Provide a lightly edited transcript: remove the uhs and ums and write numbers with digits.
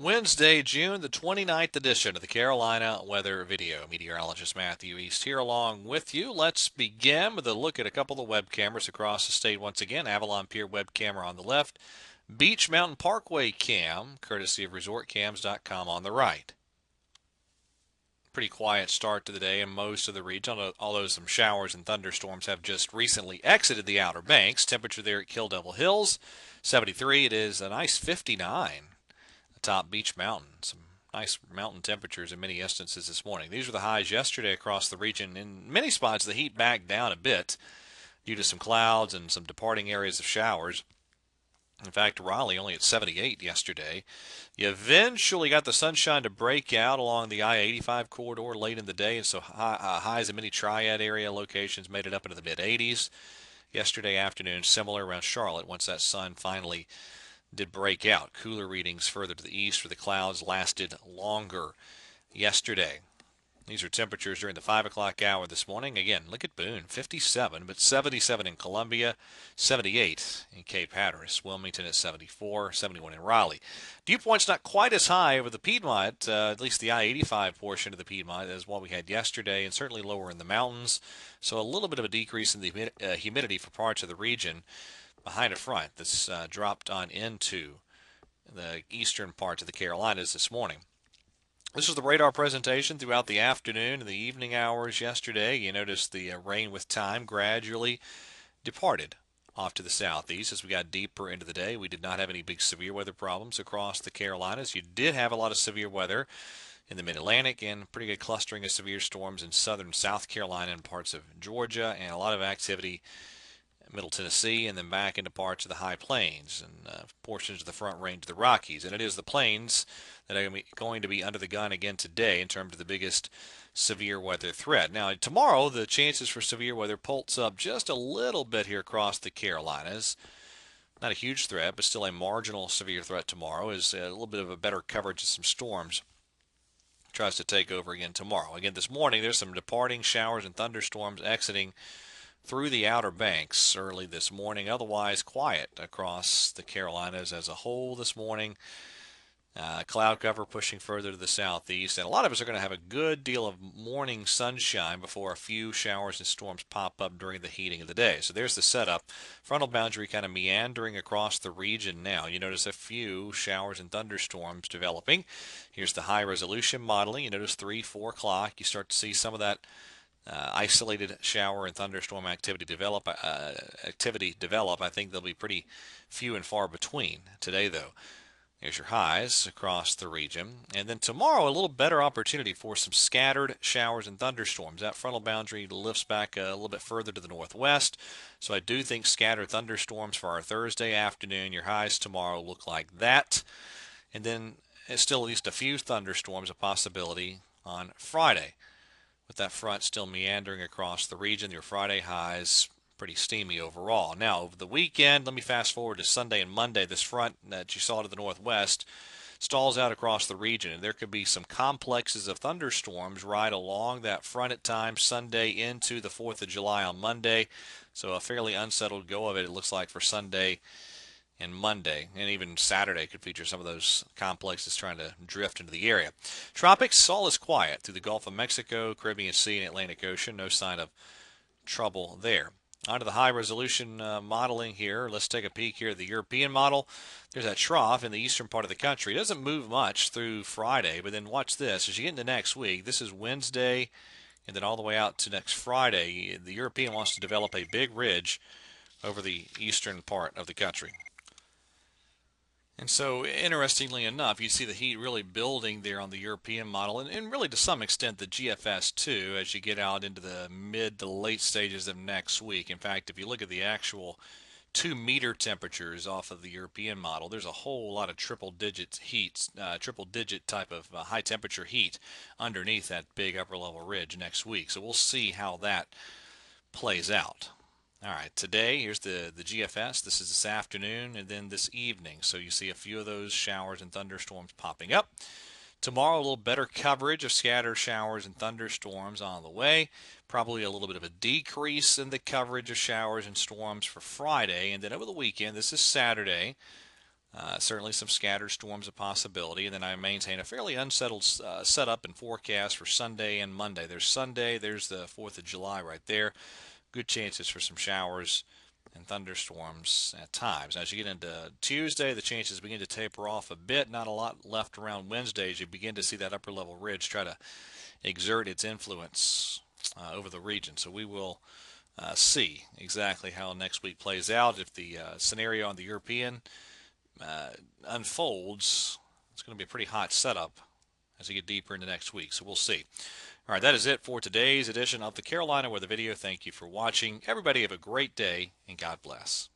Wednesday, June the 29th edition of the Carolina Weather Video. Meteorologist Matthew East here along with you. Let's begin with a look at a couple of web cameras across the state once again. Avalon Pier web camera on the left, Beach Mountain Parkway cam, courtesy of resortcams.com on the right. Pretty quiet start to the day in most of the region, although some showers and thunderstorms have just recently exited the Outer Banks. Temperature there at Kill Devil Hills, 73. It is a nice 59 atop Beach Mountain. Some nice mountain temperatures in many instances this morning. These were the highs yesterday across the region. In many spots, the heat backed down a bit due to some clouds and some departing areas of showers. In fact, Raleigh only at 78 yesterday. You eventually got the sunshine to break out along the I-85 corridor late in the day, and so highs in many triad area locations made it up into the mid-80s. Yesterday afternoon, similar around Charlotte once that sun finally did break out. Cooler readings further to the east where the clouds lasted longer yesterday. These are temperatures during the 5 o'clock hour this morning. Again, look at Boone, 57, but 77 in Columbia, 78 in Cape Hatteras, Wilmington at 74, 71 in Raleigh. Dew point's not quite as high over the Piedmont, at least the I-85 portion of the Piedmont, as what we had yesterday, and certainly lower in the mountains. So a little bit of a decrease in the humidity for parts of the region behind a front that's dropped on into the eastern parts of the Carolinas this morning. This was the radar presentation throughout the afternoon and the evening hours yesterday. You notice the rain with time gradually departed off to the southeast as we got deeper into the day. We did not have any big severe weather problems across the Carolinas. You did have a lot of severe weather in the mid-Atlantic and pretty good clustering of severe storms in southern South Carolina and parts of Georgia, and a lot of activity Middle Tennessee, and then back into parts of the high plains and portions of the front range of the Rockies. And it is the plains that are going to be under the gun again today in terms of the biggest severe weather threat. Now, tomorrow, the chances for severe weather pulse up just a little bit here across the Carolinas. Not a huge threat, but still a marginal severe threat tomorrow is a little bit of a better coverage of some storms tries to take over again tomorrow. Again, this morning, there's some departing showers and thunderstorms exiting through the Outer Banks early this morning. Otherwise quiet across the Carolinas as a whole this morning. Cloud cover pushing further to the southeast, and a lot of us are going to have a good deal of morning sunshine before a few showers and storms pop up during the heating of the day. So there's the setup. Frontal boundary kind of meandering across the region now. You notice a few showers and thunderstorms developing. Here's the high resolution modeling. You notice 3, 4 o'clock. You start to see some of that isolated shower and thunderstorm activity develop. I think they'll be pretty few and far between today, though. Here's your highs across the region. And then tomorrow, a little better opportunity for some scattered showers and thunderstorms. That frontal boundary lifts back a little bit further to the northwest. So I do think scattered thunderstorms for our Thursday afternoon. Your highs tomorrow look like that. And then it's still at least a few thunderstorms a possibility on Friday, with that front still meandering across the region. Your Friday highs pretty steamy overall. Now, over the weekend, let me fast forward to Sunday and Monday. This front that you saw to the northwest stalls out across the region, and there could be some complexes of thunderstorms right along that front at times Sunday into the 4th of July on Monday. So a fairly unsettled go of it, it looks like, for Sunday and Monday, and even Saturday could feature some of those complexes trying to drift into the area. Tropics, all is quiet through the Gulf of Mexico, Caribbean Sea, and Atlantic Ocean. No sign of trouble there. On to the high resolution modeling here. Let's take a peek here at the European model. There's that trough in the eastern part of the country. It doesn't move much through Friday, but then watch this. As you get into next week, this is Wednesday, and then all the way out to next Friday, the European wants to develop a big ridge over the eastern part of the country. And so, interestingly enough, you see the heat really building there on the European model, and really to some extent the GFS too, as you get out into the mid to late stages of next week. In fact, if you look at the actual 2-meter temperatures off of the European model, there's a whole lot of triple-digit heat, triple-digit type of high temperature heat underneath that big upper level ridge next week. So we'll see how that plays out. All right, today, here's the GFS. This is this afternoon and then this evening. So you see a few of those showers and thunderstorms popping up. Tomorrow, a little better coverage of scattered showers and thunderstorms on the way. Probably a little bit of a decrease in the coverage of showers and storms for Friday. And then over the weekend, this is Saturday, Certainly some scattered storms a possibility, and then I maintain a fairly unsettled setup and forecast for Sunday and Monday. There's Sunday, there's the 4th of July right there. Good chances for some showers and thunderstorms at times. As you get into Tuesday, the chances begin to taper off a bit. Not a lot left around Wednesday as you begin to see that upper level ridge try to exert its influence over the region. So we will see exactly how next week plays out. If the scenario on the European unfolds, it's going to be a pretty hot setup as we get deeper into next week. So we'll see. All right, that is it for today's edition of the Carolina Weather Video. Thank you for watching. Everybody have a great day, and God bless.